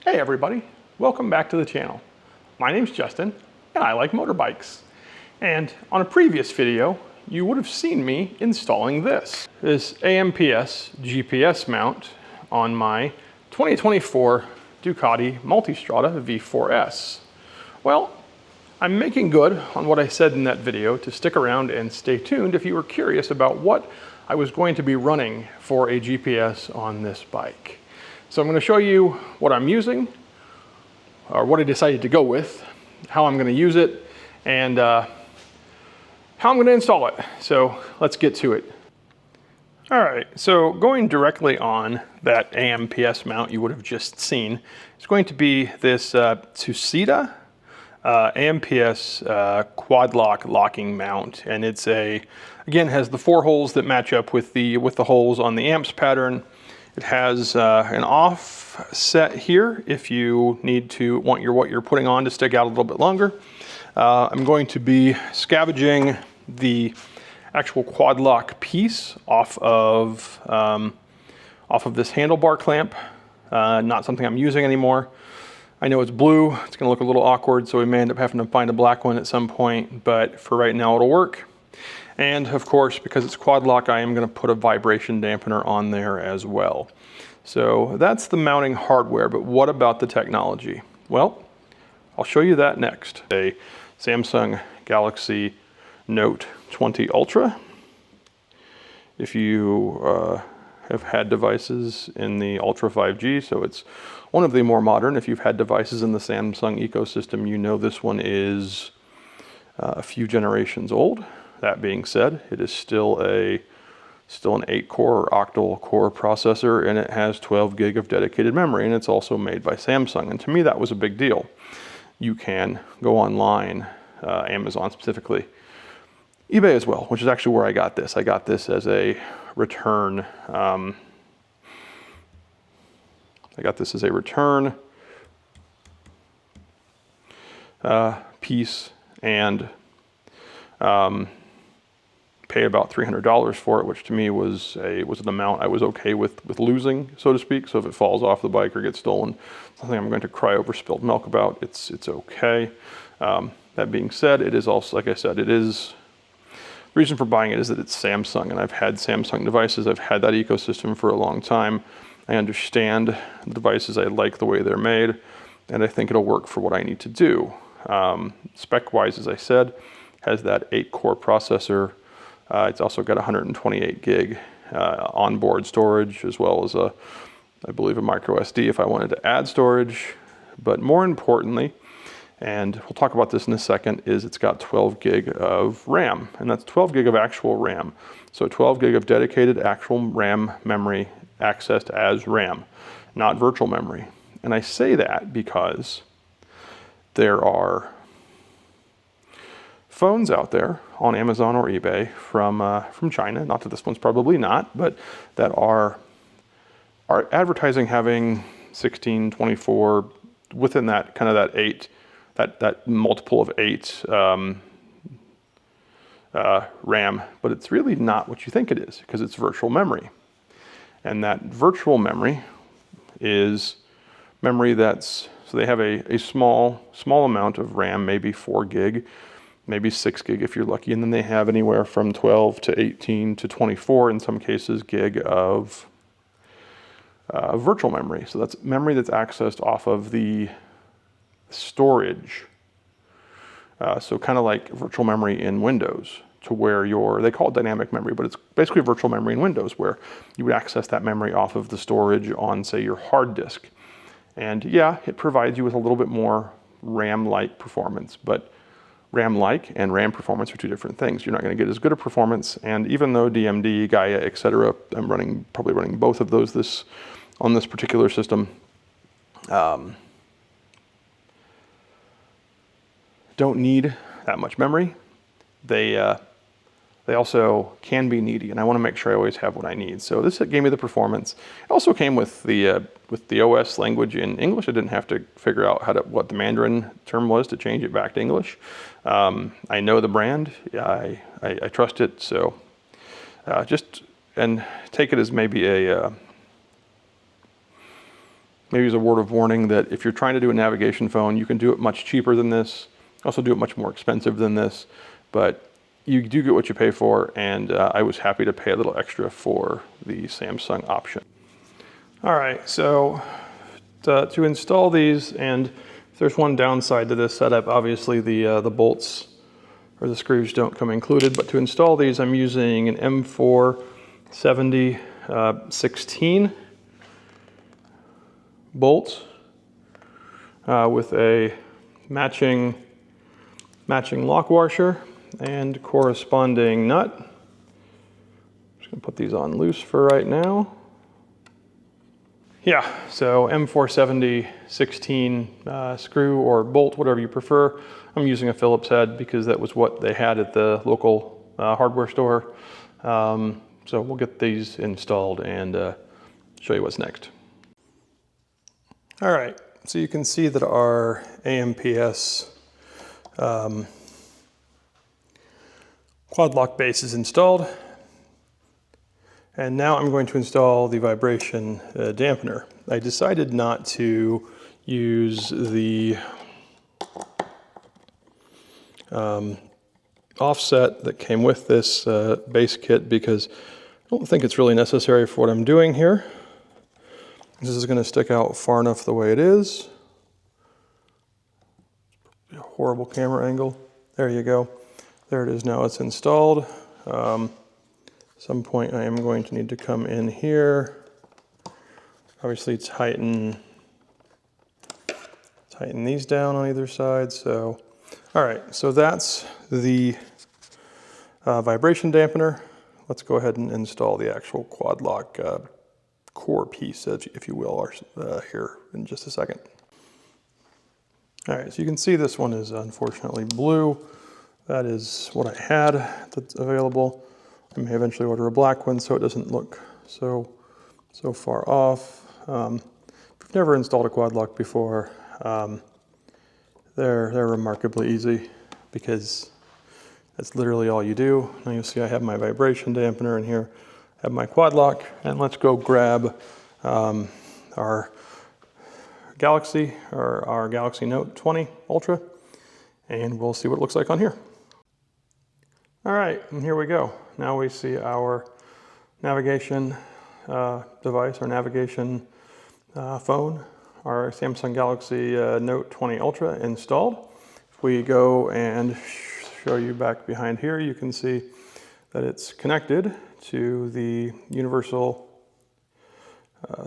Hey everybody, welcome back to the channel. My name's Justin and I like motorbikes. And on a previous video, you would have seen me installing this AMPS GPS mount on my 2024 Ducati Multistrada V4S. Well, I'm making good on what I said in that video to stick around and stay tuned if you were curious about what I was going to be running for a GPS on this bike. So I'm going to show you what I'm using, or what I decided to go with, how I'm going to use it, and how I'm going to install it. So let's get to it. All right, so going directly on that AMPS mount you would have just seen, it's going to be this Multistrada AMPS quad lock locking mount, and it's again has the 4 holes that match up with the holes on the amps pattern. It has an offset here if you want what you're putting on to stick out a little bit longer. I'm going to be scavenging the actual quad lock piece off of this handlebar clamp. Not something I'm using anymore. I know it's blue, it's gonna look a little awkward, so we may end up having to find a black one at some point, but for right now it'll work. And of course, because it's quad lock, I am gonna put a vibration dampener on there as well. So that's the mounting hardware, but what about the technology? Well, I'll show you that next. A Samsung Galaxy Note 20 Ultra. If you have had devices in the Ultra 5G, so it's one of the more modern. If you've had devices in the Samsung ecosystem, you know this one is a few generations old. That being said, it is still an 8-core or octal core processor, and it has 12 gig of dedicated memory, and it's also made by Samsung. And to me, that was a big deal. You can go online, Amazon specifically, eBay as well, which is actually where I got this. I got this as a return. I got this as a return piece, and paid about $300 for it, which to me was an amount I was okay with losing, so to speak. So if it falls off the bike or gets stolen, something I'm going to cry over spilled milk about. It's okay. That being said, it is also, like I said, it is. The reason for buying it is that it's Samsung, and I've had Samsung devices. I've had that ecosystem for a long time. I understand the devices. I like the way they're made, and I think it'll work for what I need to do. Spec-wise, as I said, has that 8-core processor. It's also got 128 gig onboard storage, as well as I believe a micro SD if I wanted to add storage. But more importantly, and we'll talk about this in a second, is it's got 12 gig of RAM, and that's 12 gig of actual RAM. So 12 gig of dedicated actual RAM memory accessed as RAM, not virtual memory. And I say that because there are phones out there on Amazon or eBay from China, not that this one's probably not, but that are advertising having 16, 24, within that kind of that 8, that multiple of 8 RAM, but it's really not what you think it is, because it's virtual memory. And that virtual memory is memory so they have a small amount of RAM, maybe 4 gig, maybe 6 gig if you're lucky, and then they have anywhere from 12 to 18 to 24 in some cases gig of virtual memory. So that's memory that's accessed off of the storage. So kind of like virtual memory in Windows, to where they call it dynamic memory, but it's basically virtual memory in Windows, where you would access that memory off of the storage on, say, your hard disk. And yeah, it provides you with a little bit more RAM-like performance, but RAM-like and RAM performance are 2 different things. You're not going to get as good a performance, and even though DMD, Gaia, etc., I'm probably running both of those on this particular system, don't need that much memory. They also can be needy, and I want to make sure I always have what I need. So this gave me the performance. It also came with the OS language in English. I didn't have to figure out what the Mandarin term was to change it back to English. I know the brand. I trust it. So just take it as maybe maybe as a word of warning that if you're trying to do a navigation phone, you can do it much cheaper than this. Also do it much more expensive than this, but you do get what you pay for, and I was happy to pay a little extra for the Samsung option. All right, so to install these, and there's one downside to this setup. Obviously the bolts or the screws don't come included, but to install these I'm using an M470 16 bolt with a matching lock washer and corresponding nut. I'm just gonna put these on loose for right now. Yeah, so M470 16 screw or bolt, whatever you prefer. I'm using a Phillips head because that was what they had at the local hardware store. So we'll get these installed and show you what's next. All right, so you can see that our AMPS quad lock base is installed. And now I'm going to install the vibration dampener. I decided not to use the offset that came with this base kit because I don't think it's really necessary for what I'm doing here. This is going to stick out far enough the way it is. A horrible camera angle. There you go. There it is now. It's installed. Some point I am going to need to come in here, obviously tighten these down on either side. So, all right, so that's the vibration dampener. Let's go ahead and install the actual quad lock core piece, if you will, here in just a second. All right, so you can see this one is unfortunately blue. That is what I had that's available. I may eventually order a black one so it doesn't look so far off. If you've never installed a quad lock before, they're remarkably easy because that's literally all you do. Now you'll see I have my vibration dampener in here, I have my quad lock, and let's go grab our Galaxy Note 20 Ultra, and we'll see what it looks like on here. All right, and here we go. Now we see our navigation device, our navigation phone, our Samsung Galaxy Note 20 Ultra installed. If we go and show you back behind here, you can see that it's connected to the universal,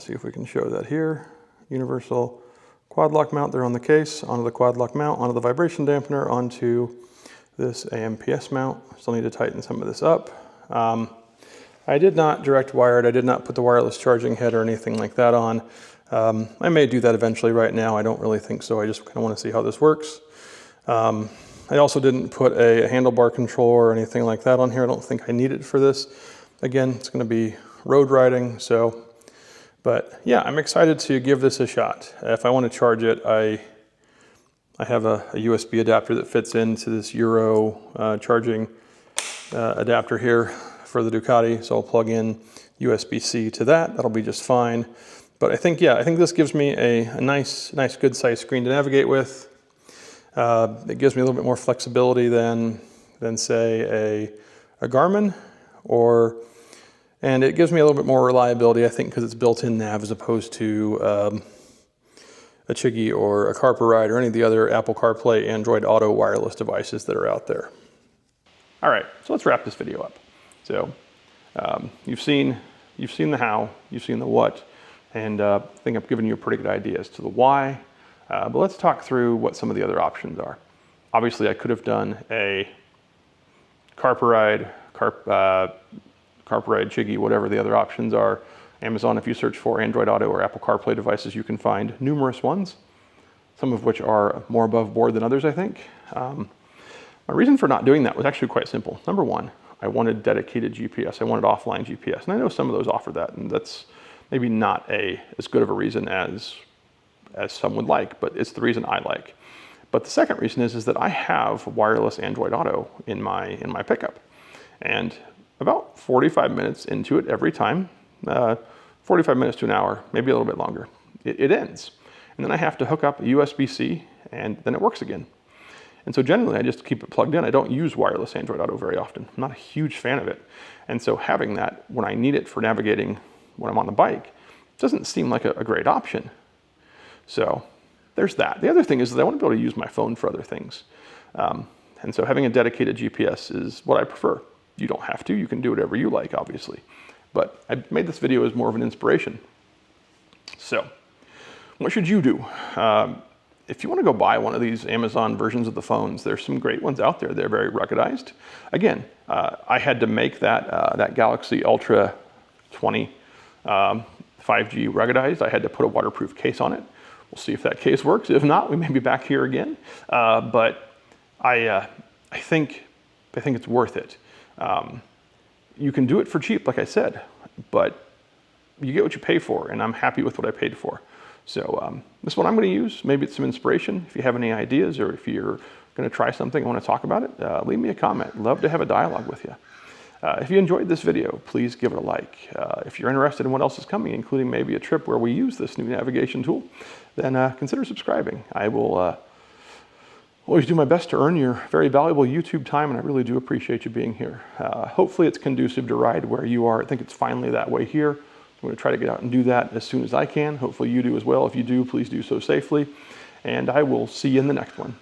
see if we can show that here, universal quad lock mount there on the case, onto the quad lock mount, onto the vibration dampener, onto this AMPS mount. Still need to tighten some of this up. I did not direct wire it. I did not put the wireless charging head or anything like that on. I may do that eventually. Right now I don't really think so. I just kind of want to see how this works. I also didn't put a handlebar controller or anything like that on here. I don't think I need it for this. Again, it's going to be road riding, so, but yeah, I'm excited to give this a shot. If I want to charge it, I have a USB adapter that fits into this Euro charging adapter here for the Ducati, so I'll plug in USB-C to that. That'll be just fine. But I think this gives me a nice good size screen to navigate with. It gives me a little bit more flexibility than say a Garmin, and it gives me a little bit more reliability, I think, because it's built-in nav as opposed to a Chiggy or a CarPerRide or any of the other Apple CarPlay, Android Auto wireless devices that are out there. All right, so let's wrap this video up. So you've seen the how, you've seen the what, and I think I've given you a pretty good idea as to the why. But let's talk through what some of the other options are. Obviously, I could have done a CarPerRide, Chiggy, whatever the other options are. Amazon, if you search for Android Auto or Apple CarPlay devices, you can find numerous ones, some of which are more above board than others, I think. My reason for not doing that was actually quite simple. Number one, I wanted dedicated GPS. I wanted offline GPS. And I know some of those offer that, and that's maybe not as good of a reason as some would like, but it's the reason I like. But the second reason is that I have wireless Android Auto in my pickup. And about 45 minutes into it every time, 45 minutes to an hour, maybe a little bit longer, it ends. And then I have to hook up a USB-C, and then it works again. And so generally I just keep it plugged in. I don't use wireless Android Auto very often. I'm not a huge fan of it. And so having that when I need it for navigating when I'm on the bike doesn't seem like a great option. So there's that. The other thing is that I want to be able to use my phone for other things. And so having a dedicated GPS is what I prefer. You don't have to, you can do whatever you like, obviously. But I made this video as more of an inspiration. So what should you do? If you want to go buy one of these Amazon versions of the phones, there's some great ones out there. They're very ruggedized. Again, I had to make that Galaxy Ultra 20 5G ruggedized. I had to put a waterproof case on it. We'll see if that case works. If not, we may be back here again. But I think it's worth it. You can do it for cheap, like I said, but you get what you pay for, and I'm happy with what I paid for. So this is what I'm going to use. Maybe it's some inspiration. If you have any ideas, or if you're going to try something and want to talk about it, leave me a comment. Love to have a dialogue with you. If you enjoyed this video, please give it a like. If you're interested in what else is coming, including maybe a trip where we use this new navigation tool, then consider subscribing. I will always do my best to earn your very valuable YouTube time, and I really do appreciate you being here. Hopefully it's conducive to ride where you are. I think it's finally that way here. I'm going to try to get out and do that as soon as I can. Hopefully you do as well. If you do, please do so safely. And I will see you in the next one.